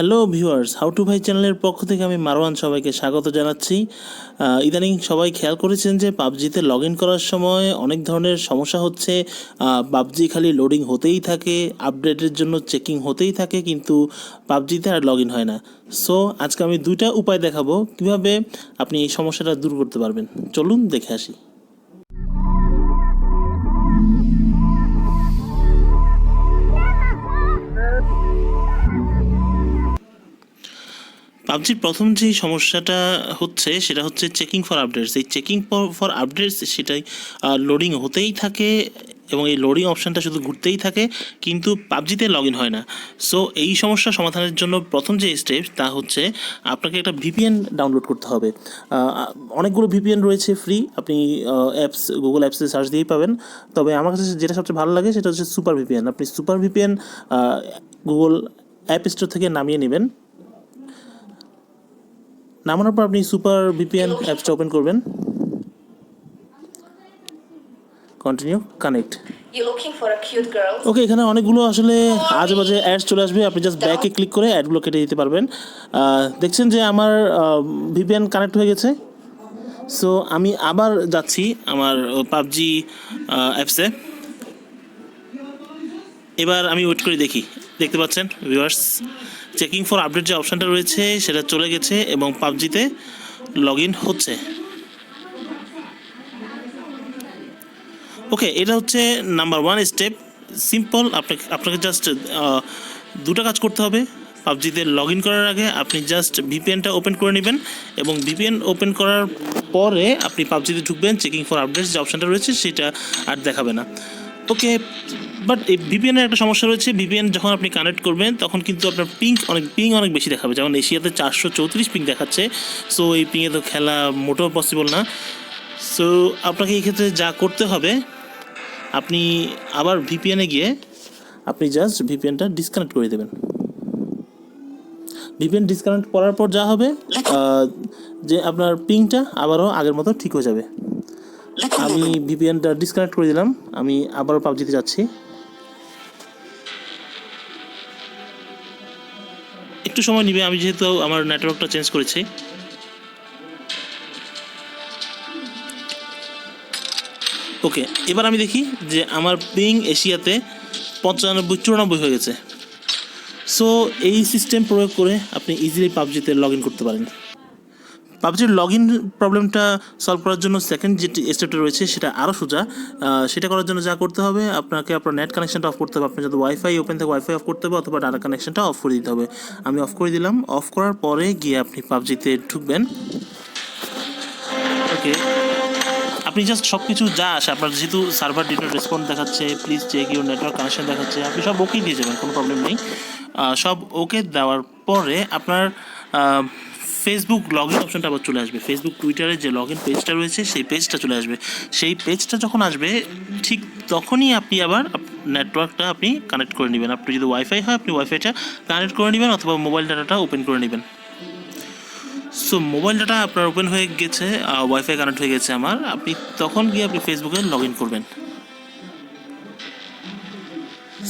Hello viewers, how to ভাই চ্যানেলের পক্ষ থেকে আমি মারওয়ান সবাইকে স্বাগত জানাচ্ছি। ইদানিং সবাই খেয়াল করেছেন যে পাবজিতে লগ ইন করার সময় অনেক ধরনের সমস্যা হচ্ছে। পাবজি খালি লোডিং হতেই থাকে, আপডেটের জন্য চেকিং হতেই থাকে, কিন্তু পাবজিতে আর লগ ইন হয় না। সো আজকে আমি দুইটা উপায় দেখাবো কিভাবে আপনি এই সমস্যাটা দূর করতে পারবেন। চলুন দেখে আসি। পাবজির প্রথম যেই সমস্যাটা হচ্ছে সেটা হচ্ছে চেকিং ফর আপডেটস। এই চেকিং ফর আপডেটস সেটাই লোডিং হতেই থাকে এবং এই লোডিং অপশানটা শুধু ঘুরতেই থাকে, কিন্তু পাবজিতে লগ ইন হয় না। সো এই সমস্যা সমাধানের জন্য প্রথম যে স্টেপ তা হচ্ছে আপনাকে একটা ভিপিএন ডাউনলোড করতে হবে। অনেকগুলো ভিপিএন রয়েছে ফ্রি, আপনি অ্যাপস গুগল অ্যাপসে সার্চ দিয়েই পাবেন। তবে আমার কাছে যেটা সবচেয়ে ভালো লাগে সেটা হচ্ছে সুপার ভিপিএন। আপনি super VPN Google app store থেকে নামিয়ে নেবেন। নামানোর পর আপনি সুপার ভিপিএন অ্যাপসটা ওপেন করবেন। Continue connect. ওকে, এখানে অনেকগুলো আসলে আজে বাজে অ্যাডস চলে আসবে। আপনি জাস্ট ব্যাকে ক্লিক করে অ্যাডগুলো কেটে দিতে পারবেন। দেখছেন যে আমার ভিপিএন কানেক্ট হয়ে গেছে। সো আমি আবার যাচ্ছি আমার পাবজি অ্যাপসে। এবার আমি ওয়েট করে দেখি। দেখতে পাচ্ছেন ভিউয়ার্স, চেকিং ফর আপডেট যে অপশানটা রয়েছে সেটা চলে গেছে এবং পাবজিতে লগ ইন হচ্ছে। ওকে, এটা হচ্ছে নাম্বার ওয়ান স্টেপ। সিম্পল। আপনাকে জাস্ট দুটো কাজ করতে হবে। পাবজিতে লগ ইন করার আগে আপনি জাস্ট ভিপিএনটা ওপেন করে নেবেন এবং ভিপিএন ওপেন করার পরে আপনি পাবজিতে ঢুকবেন। চেকিং ফর আপডেটস যে অপশানটা রয়েছে সেটা আর দেখাবে না। ওকে, বাট এই ভিপিএনের একটা সমস্যা রয়েছে। ভিপিএন যখন আপনি কানেক্ট করবেন তখন কিন্তু আপনার পিং অনেক বেশি দেখাবে। যেমন এশিয়াতে 434 পিং দেখাচ্ছে। সো এই পিংয়ে তো খেলা মোটেও পসিবল না। সো আপনাকে এই ক্ষেত্রে যা করতে হবে, আপনি আবার ভিপিএনে গিয়ে আপনি জাস্ট ভিপিএনটা ডিসকানেক্ট করে দেবেন। ভিপিএন ডিসকানেক্ট করার পর যা হবে যে আপনার পিংটা আবারও আগের মতো ঠিক হয়ে যাবে। আমি ভিপিএনটা ডিসকানেক্ট করে দিলাম। আমি আবারও পাবজিতে যাচ্ছি। একটু সময় নিবে, আমি যেহেতু আমার নেটওয়ার্কটা চেঞ্জ করেছি। ওকে, এবার আমি দেখি যে আমার পিং এশিয়াতে 95-94 হয়ে গেছে। সো এই সিস্টেম প্রয়োগ করে আপনি ইজিলি পাবজিতে লগ ইন করতে পারেন। পাবজির লগ ইন প্রবলেমটা সলভ করার জন্য সেকেন্ড যে স্টেপটা রয়েছে সেটা আরও সোজা। সেটা করার জন্য যা করতে হবে, আপনাকে আপনার নেট কানেকশনটা অফ করতে হবে। আপনার যদি ওয়াইফাই ওপেন থাকে ওয়াইফাই অফ করতে হবে, অথবা ডাটা কানেকশনটা অফ করে দিতে হবে। আমি অফ করে দিলাম। অফ করার পরে গিয়ে আপনি পাবজিতে ঢুকবেন। ওকে, আপনি জাস্ট সব কিছু যা আসে, আপনার যেহেতু সার্ভার ডিড নট রেসপন্ড দেখাচ্ছে, please check your network connection দেখাচ্ছে, আপনি সব ওকেই দিয়ে যাবেন, কোনো প্রবলেম নেই। সব ওকে দেওয়ার পরে আপনার ফেসবুক লগ ইন অপশনটা আবার চলে আসবে। ফেসবুক টুইটারে যে লগ ইন পেজটা রয়েছে সেই পেজটা চলে আসবে। সেই পেজটা যখন আসবে ঠিক তখনই আপনি আবার নেটওয়ার্কটা আপনি কানেক্ট করে নেবেন। আপনি যদি ওয়াইফাই হয় আপনি ওয়াইফাইটা কানেক্ট করে নেবেন, অথবা মোবাইল ডাটাটা ওপেন করে নেবেন। সো মোবাইল ডাটা আপনার ওপেন হয়ে গেছে, ওয়াইফাই কানেক্ট হয়ে গেছে আমার। আপনি তখন গিয়ে আপনি ফেসবুকে লগ ইন করবেন।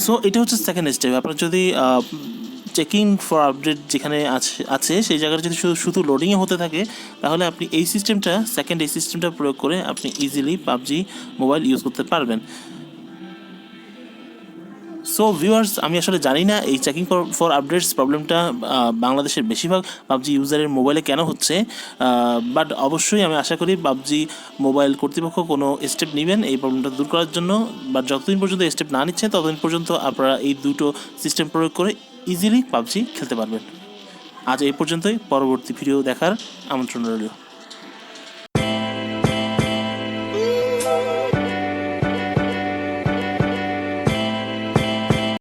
সো এটা হচ্ছে সেকেন্ড স্টেপ। আপনার যদি চেকিং ফর আপডেট যেখানে আছে সেই জায়গাটা যদি শুধু লোডিংয়ে হতে থাকে, তাহলে আপনি এই সিস্টেমটা প্রয়োগ করে আপনি ইজিলি পাবজি মোবাইল ইউজ করতে পারবেন। সো ভিউয়ার্স, আমি আসলে জানি না এই চেকিং ফর আপডেটস প্রবলেমটা বাংলাদেশের বেশিরভাগ পাবজি ইউজারের মোবাইলে কেন হচ্ছে, বাট অবশ্যই আমি আশা করি পাবজি মোবাইল কর্তৃপক্ষ কোনো স্টেপ নেবেন এই প্রবলেমটা দূর করার জন্য। বাট যতদিন পর্যন্ত স্টেপ না নিচ্ছেন ততদিন পর্যন্ত আপনারা এই দুটো সিস্টেম প্রয়োগ করে ইজিলি পাবজি খেলতে পারবেন। আজ এই পর্যন্তই। পরবর্তী ভিডিও দেখার আমন্ত্রণ রইল।